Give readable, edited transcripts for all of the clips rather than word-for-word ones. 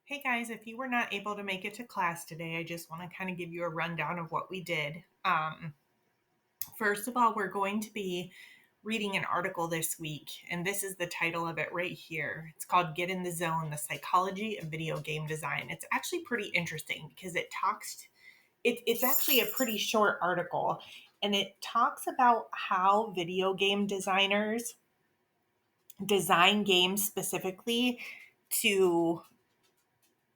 Hey guys, if you were not able to make it to class today, I just want to kind of give you a rundown of what we did. First of all, we're going to be reading an article this week, and this is the title of it right here. It's called Get in the Zone: The Psychology of Video Game Design. It's actually pretty interesting because it's actually a pretty short article, and it talks about how video game designers design games specifically to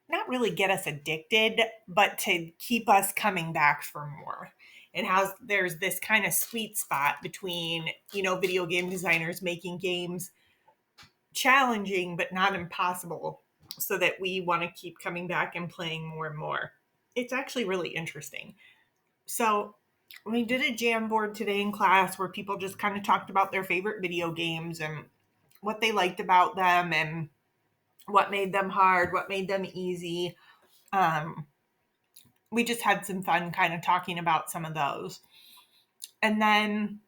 not really get us addicted, but to keep us coming back for more. And how there's this kind of sweet spot between, video game designers making games challenging but not impossible so that we want to keep coming back and playing more and more. It's actually really interesting. So, we did a jam board today in class where people just kind of talked about their favorite video games and what they liked about them and what made them hard, what made them easy. Um, we just had some fun kind of talking about some of those. And then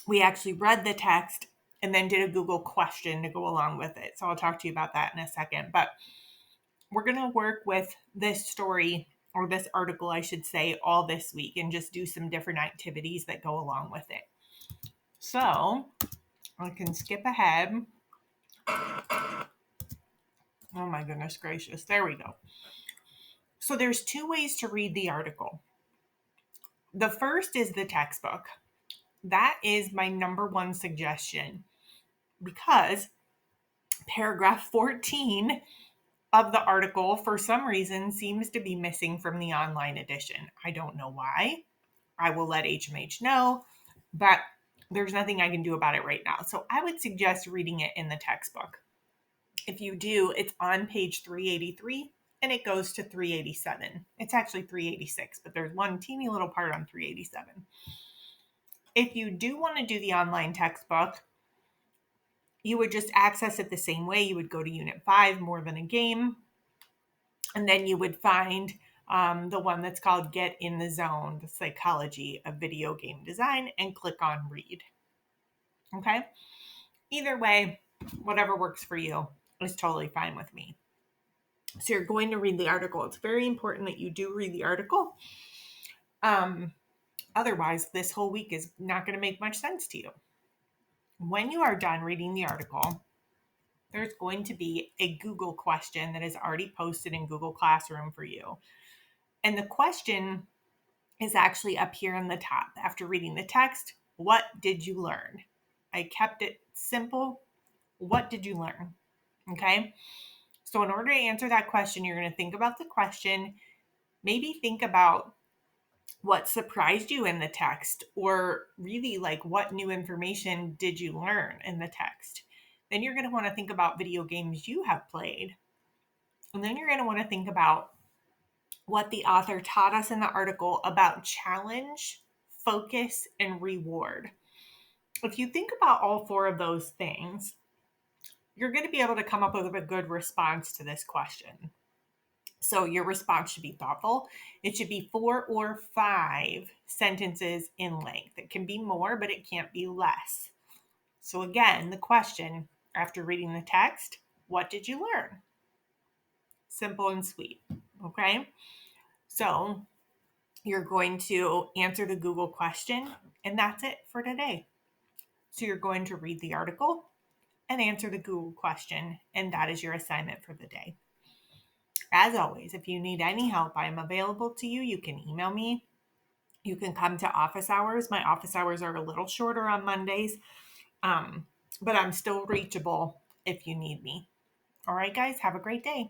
we actually read the text and then did a Google question to go along with it. So I'll talk to you about that in a second. But we're going to work with this story or this article, I should say, all this week and just do some different activities that go along with it. So I can skip ahead. Oh my goodness gracious. There we go. So there's two ways to read the article. The first is the textbook. That is my number one suggestion because paragraph 14 of the article, for some reason, seems to be missing from the online edition. I don't know why. I will let HMH know, but there's nothing I can do about it right now. So I would suggest reading it in the textbook. If you do, it's on page 383 and it goes to 387. It's actually 386, but there's one teeny little part on 387. If you do want to do the online textbook, you would just access it the same way. You would go to Unit 5, More Than a Game, and then you would find the one that's called Get in the Zone: The Psychology of Video Game Design, and click on Read. Okay? Either way, whatever works for you is totally fine with me. So you're going to read the article. It's very important that you do read the article. Otherwise, this whole week is not going to make much sense to you. When you are done reading the article, there's going to be a Google question that is already posted in Google Classroom for you. And the question is actually up here in the top. After reading the text, what did you learn? I kept it simple. What did you learn? Okay. So, in order to answer that question, you're going to think about the question, maybe think about what surprised you in the text, or really like what new information did you learn in the text. Then you're going to want to think about video games you have played. And then you're going to want to think about what the author taught us in the article about challenge, focus, and reward. If you think about all four of those things, you're going to be able to come up with a good response to this question. So your response should be thoughtful. It should be 4 or 5 sentences in length. It can be more, but it can't be less. So again, the question after reading the text, what did you learn? Simple and sweet. Okay. So you're going to answer the Google question, and that's it for today. So you're going to read the article and answer the Google question, and that is your assignment for the day. As always, if you need any help, I am available to you. You can email me. You can come to office hours. My office hours are a little shorter on Mondays, but I'm still reachable if you need me. All right, guys, have a great day.